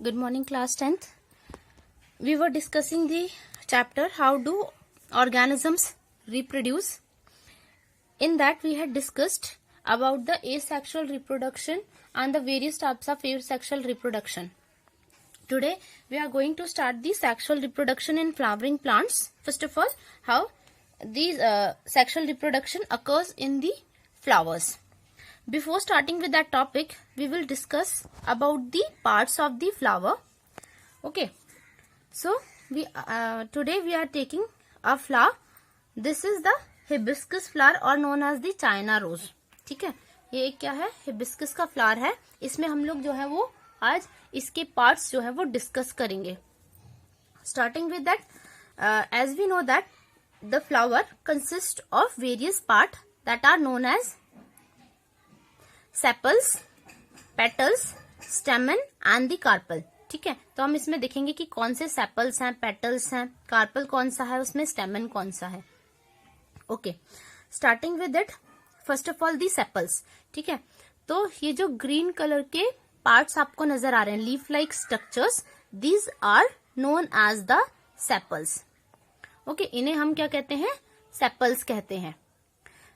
Good morning, class 10th. We were discussing the chapter how do organisms reproduce. In that we had discussed about the asexual reproduction and the various types of asexual reproduction. Today we are going to start the sexual reproduction in flowering plants. First of all, how these sexual reproduction occurs in the flowers. Before starting with that topic, we will discuss about the parts of the flower. Okay, so today we are taking a flower. This is the hibiscus flower or known as the China rose. ठीक है, ये क्या है? Hibiscus का flower है. इसमें हम लोग जो है वो आज इसके पार्ट्स जो है वो डिस्कस करेंगे. Starting with that, as we know that the flower consist of various part that are known as sepals, petals, stamen and the carpel. ठीक है, तो हम इसमें देखेंगे कि कौन से सेपल्स हैं, पेटल्स हैं, कार्पल कौन सा है, उसमें स्टेमन कौन सा है. Okay, starting with it, first of all the sepals. ठीक है, तो ये जो ग्रीन कलर के पार्ट्स आपको नजर आ रहे हैं, leaf like structures, these are known as the sepals. Okay, इन्हें हम क्या कहते हैं? सेपल्स कहते हैं.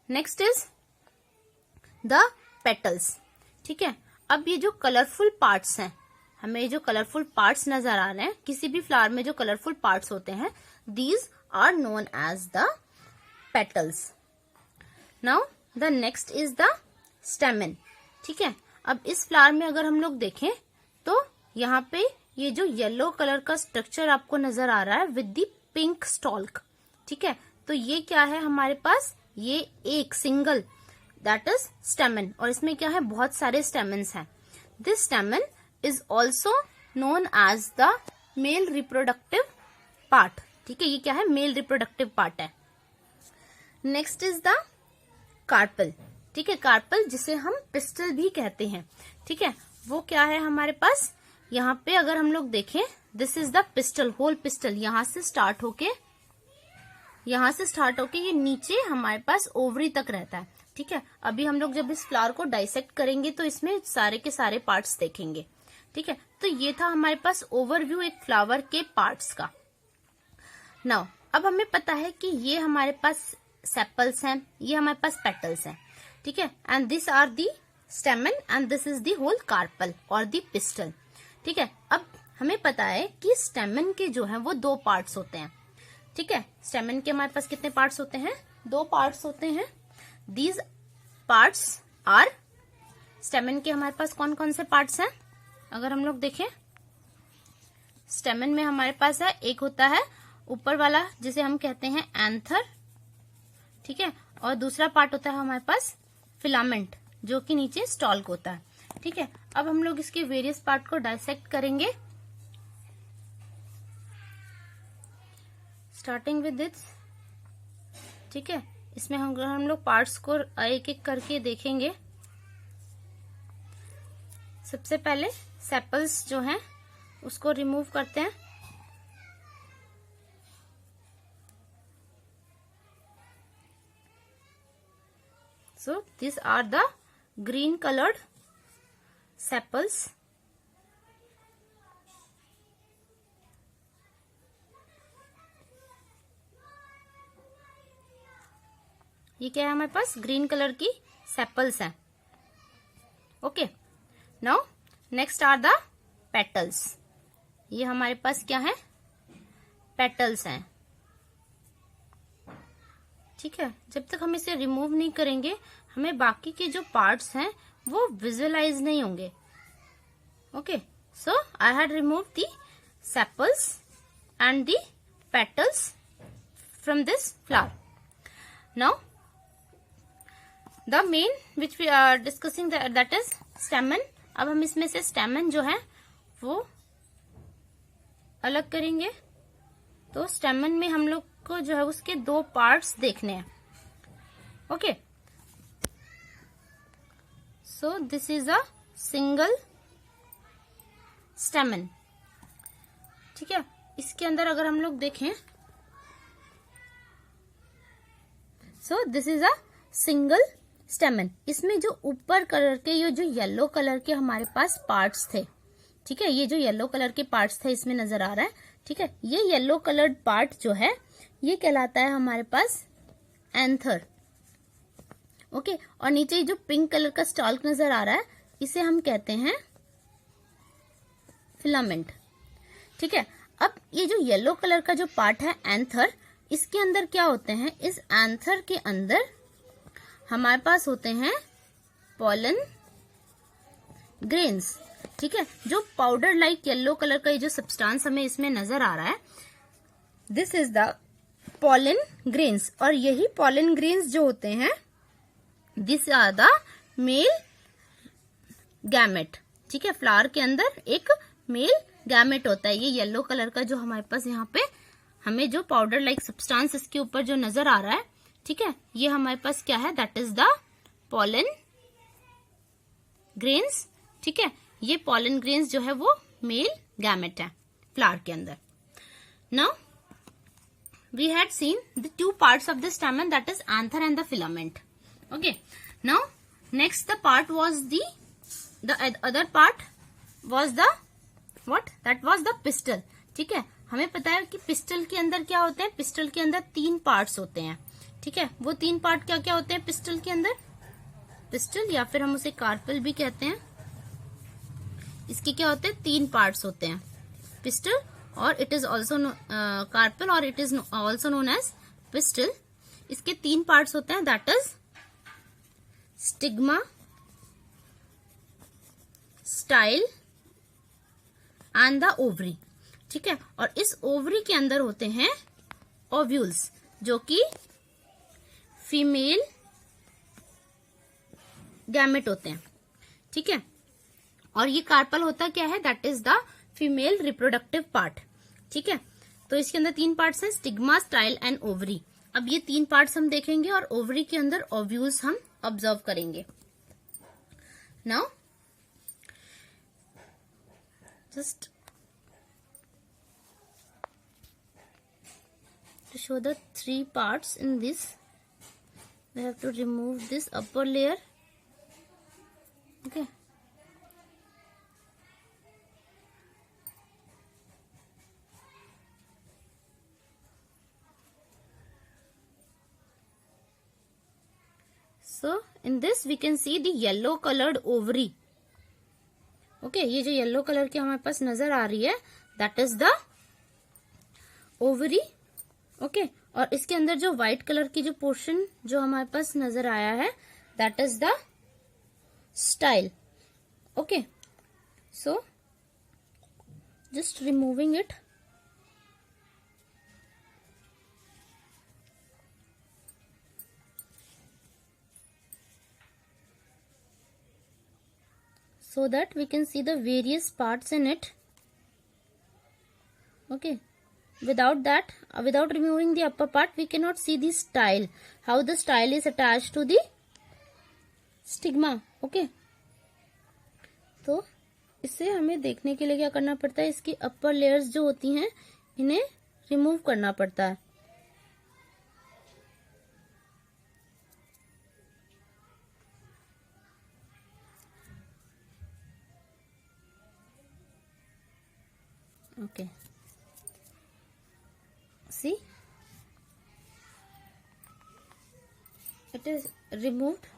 Next is the petals. ठीक है, अब ये जो कलरफुल पार्ट्स हैं, हमें जो कलरफुल पार्ट्स नजर आ रहे हैं, किसी भी फ्लावर में जो कलरफुल पार्ट्स होते हैं, these are known as the petals. Now the next is the stamen. ठीक है, अब इस फ्लावर में अगर हम लोग देखें तो यहाँ पे ये जो येलो कलर का स्ट्रक्चर आपको नजर आ रहा है विद द पिंक स्टॉल्क. ठीक है, तो ये क्या है हमारे पास? ये एक सिंगल दैट इज स्टेमन, और इसमें क्या है? बहुत सारे स्टेमन्स हैं. This stamen is also known as the male reproductive part. ठीक है, ये क्या है? मेल रिप्रोडक्टिव पार्ट है. Next is the carpel. ठीक है, कार्पल जिसे हम पिस्टल भी कहते हैं. ठीक है, वो क्या है हमारे पास? यहाँ पे अगर हम लोग देखें, this is the pistil, whole pistil. यहां से स्टार्ट होके ये नीचे हमारे पास ओवरी तक रहता है. ठीक है, अभी हम लोग जब इस फ्लावर को डाइसेक्ट करेंगे तो इसमें सारे के सारे पार्ट्स देखेंगे. ठीक है, तो ये था हमारे पास ओवरव्यू एक फ्लावर के पार्ट्स का. नाउ अब हमें पता है कि ये हमारे पास सेपल्स हैं, ये हमारे पास पेटल्स हैं. ठीक है, and this are the stamen and this is the whole carpel और दी पिस्टल. ठीक है, अब हमें पता है कि स्टेमन के जो है वो दो पार्ट्स होते हैं. ठीक है, स्टेमन के हमारे पास कितने पार्ट्स होते हैं? दो पार्ट्स होते हैं. दीज पार्ट्स आर, स्टेमन के हमारे पास कौन कौन से पार्ट्स हैं? अगर हम लोग देखें, स्टेमन में हमारे पास है, एक होता है ऊपर वाला जिसे हम कहते हैं एंथर. ठीक है, और दूसरा पार्ट होता है हमारे पास फिलामेंट, जो कि नीचे स्टॉल्क होता है. ठीक है, अब हम लोग इसके वेरियस पार्ट को डाइसेक्ट करेंगे. Starting with this. ठीक है, इसमें हम लोग पार्ट्स को एक एक करके देखेंगे. सबसे पहले सेपल्स जो हैं उसको रिमूव करते हैं. So these are the green colored sepals. ये क्या है हमारे पास? ग्रीन कलर की सेपल्स हैं. Okay, now next are the petals. ये हमारे पास क्या है? पेटल्स हैं. ठीक है, जब तक हम इसे रिमूव नहीं करेंगे हमें बाकी के जो पार्ट्स हैं वो विजुअलाइज नहीं होंगे. Okay, so I had remove the sepals and the petals from this flower. Now the main which we are discussing that is stamen. अब हम इसमें से स्टेमन जो है वो अलग करेंगे. तो स्टेमन में हम लोग को जो है उसके दो पार्ट्स देखने हैं. Okay, so this is a single स्टेमन. ठीक है, इसके अंदर अगर हम लोग देखें, so this is a single स्टेमन. इसमें जो ऊपर कलर के, ये जो येलो कलर के हमारे पास पार्ट्स थे, ठीक है, ये जो येलो कलर के पार्ट्स थे इसमें नजर आ रहा है। ठीक है, ये येलो कलर्ड पार्ट जो है ये कहलाता है हमारे पास एंथर। ओके, और नीचे जो पिंक कलर का स्टॉल्क नजर आ रहा है इसे हम कहते हैं फिलामेंट। ठीक है, अब ये जो येलो कलर का जो पार्ट है एंथर, इसके अंदर क्या होते हैं, इस एंथर के अंदर हमारे पास होते हैं पॉलन ग्रेन्स। ठीक है, जो पाउडर लाइक येलो कलर का ये जो सब्सटेंस हमें इसमें नजर आ रहा है, this is the pollen grains. और यही पॉलन ग्रेन्स जो होते हैं this are the male gamete. ठीक है, फ्लावर के अंदर एक मेल गैमेट होता है। ये येलो कलर का जो हमारे पास यहाँ पे हमें जो पाउडर लाइक सब्सटेंस इसके ऊपर जो नजर आ रहा है, ठीक है, ये हमारे पास क्या है, that is the pollen grains. ठीक है, ये पॉलन ग्रेन्स जो है वो मेल गैमेट है फ्लावर के अंदर। Now we had seen the two parts of the stamen, that is anther and the filament. Okay, now next the part was the other part was the what, that was the pistil. ठीक है, हमें पता है कि pistol के अंदर क्या होते हैं, पिस्टल के अंदर 3 पार्ट्स होते हैं। ठीक है, वो 3 पार्ट क्या क्या होते हैं पिस्टल के अंदर, पिस्टल या फिर हम उसे कार्पल भी कहते हैं। इसके क्या होते हैं, 3 पार्ट्स होते हैं, पिस्टल और इट इज ऑल्सो कार्पल और it is also known as pistil. इसके 3 पार्ट्स होते हैं, that is stigma, style and the ovary. ठीक है, और इस ओवरी के अंदर होते हैं ओव्यूल्स जो कि फीमेल गैमेट होते हैं। ठीक है, और ये कार्पल होता क्या है, that is the female reproductive part. ठीक है, तो इसके अंदर 3 पार्ट्स हैं, स्टिग्मा, स्टाइल एंड ओवरी। अब ये 3 पार्ट्स हम देखेंगे और ओवरी के अंदर ओव्यूल्स हम ऑब्जर्व करेंगे। Now just to show the 3 parts in this, we have to remove this upper layer. Okay, so in this we can see the yellow colored ovary. Okay, ये जो yellow colour की हमारे पास नजर आ रही है that is the ovary. Okay, और इसके अंदर जो व्हाइट कलर की जो पोर्शन जो हमारे पास नजर आया है that is the style. Okay, so just removing it. so that we can see the various parts in it. Okay, without that, without removing the upper part, we cannot see the style, how the style is attached to the stigma. Okay, तो इसे हमें देखने के लिए क्या करना पड़ता है, इसकी अपर लेयर्स जो होती हैं इन्हें रिमूव करना पड़ता है। Okay, see, it is removed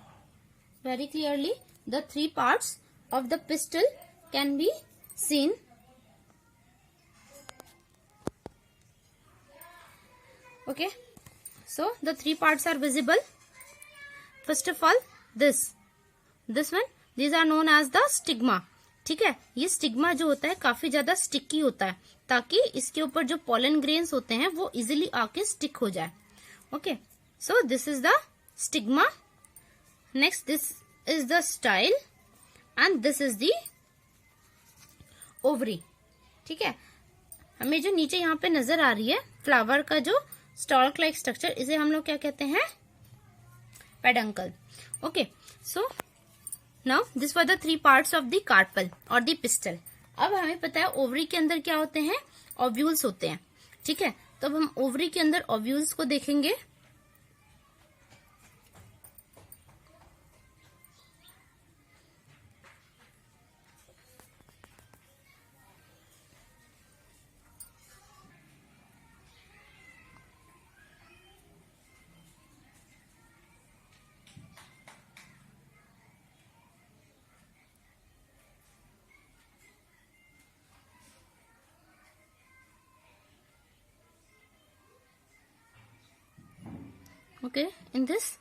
very clearly. The 3 parts of the pistil can be seen. Okay, so the 3 parts are visible. First of all, this one, these are known as the stigma. ठीक है, ये stigma जो होता है काफी ज्यादा sticky होता है ताकि इसके ऊपर जो पॉलन ग्रेन्स होते हैं वो इजिली आके स्टिक हो जाए। Okay, so this is the stigma, next this is the style and this is the ovary. ठीक है, हमें जो नीचे यहाँ पे नजर आ रही है फ्लावर का जो स्टॉक लाइक स्ट्रक्चर, इसे हम लोग क्या कहते हैं, peduncle. Okay, so Now this were the 3 parts of the carpel और the pistil. अब हमें पता है ओवरी के अंदर क्या होते हैं, ओव्यूल्स होते हैं। ठीक है, तो अब हम ओवरी के अंदर ओव्यूल्स को देखेंगे। Okay, in this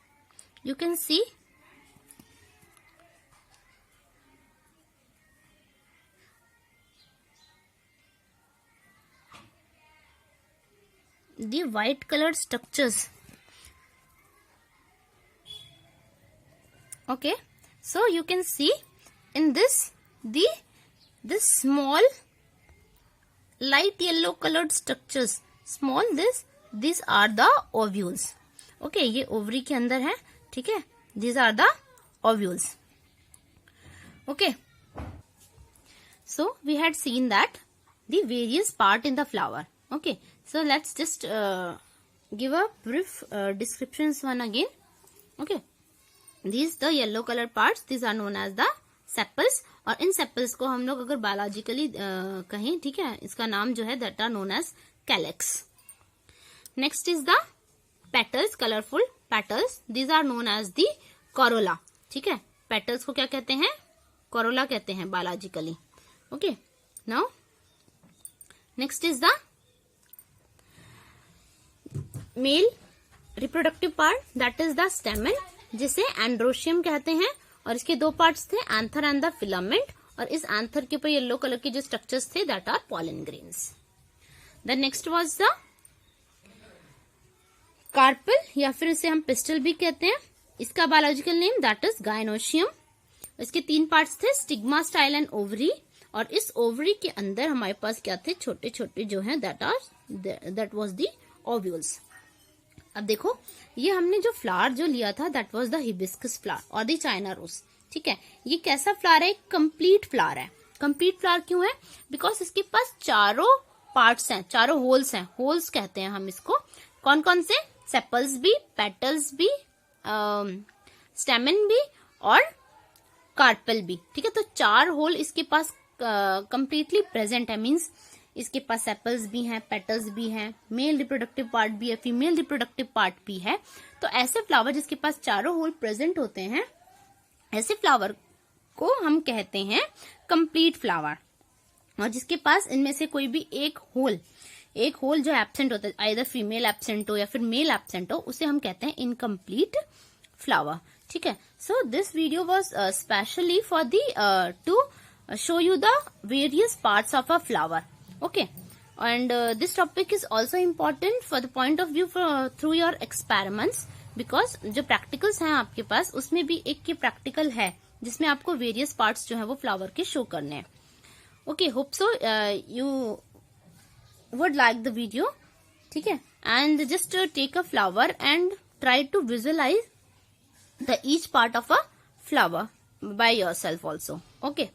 you can see the white colored structures. Okay, so you can see in this this small light yellow colored structures, small these are the ovules. Okay, ये ovary के अंदर है, ठीक है. These are the ovules. Okay, so we had seen that the various part in the flower. Okay, so let's just give a brief descriptions one again. Okay, these the yellow colored parts, these are known as the sepals. और इन sepals को हम लोग अगर biologically कहें, ठीक है, इसका नाम जो है that are known as calyx. Next is the petals, colourful petals, these are known as the corolla. ठीक है, पेटल्स को क्या कहते हैं? कोरोला कहते हैं biologically. Okay, now next is the male reproductive part, that is the स्टेमन, जिसे androecium कहते हैं. और इसके दो पार्ट्स थे, एंथर एंड द फिलामेंट. और इस एंथर के ऊपर येलो कलर के जो स्ट्रक्चर्स थे that are pollen grains. The next was the carpel, या फिर इसे हम पिस्टल भी कहते हैं. इसका biological name that is gynoecium. इसके तीन पार्ट्स थे, स्टिग्मा, स्टाइल एंड ओवरी. और इस ओवरी के अंदर हमारे पास क्या थे? छोटे छोटे जो हैं दैट वाज द ओव्यूल्स. अब देखो, ये हमने जो फ्लावर जो लिया था that was the hibiscus flower और द चाइना रोज. ठीक है, ये कैसा फ्लावर है? कंप्लीट फ्लावर है. कंप्लीट फ्लावर क्यों है? बिकॉज इसके पास चारों पार्ट्स हैं, चारों होल्स हैं. होल्स कहते हैं हम इसको. कौन कौन से? सेपल्स भी, पेटल्स भी, स्टेमन भी और कार्पल भी. ठीक है, तो चार होल इसके पास कंप्लीटली प्रेजेंट है. मीन्स इसके पास सेपल्स भी हैं, पेटल्स भी हैं, मेल रिप्रोडक्टिव पार्ट भी है, फीमेल रिप्रोडक्टिव पार्ट भी है. तो ऐसे फ्लावर जिसके पास चारों होल प्रेजेंट होते हैं, ऐसे फ्लावर को हम कहते हैं कंप्लीट फ्लावर. और जिसके पास इनमें से कोई भी एक होल जो एब्सेंट होता है, आइदर फीमेल एब्सेंट हो या फिर मेल एब्सेंट हो, उसे हम कहते हैं इनकम्प्लीट फ्लावर. ठीक है, so this video was specially for the two show you the various parts of a flower. Okay, and this topic is also important for the point of view through your experiments, because जो practicals हैं आपके पास, उसमें भी एक के practical है जिसमें आपको various parts जो है वो flower के show करने हैं. Okay, hope so you would like the video. ठीक है, and just take a flower and try to visualize the each part of a flower by yourself also. Okay.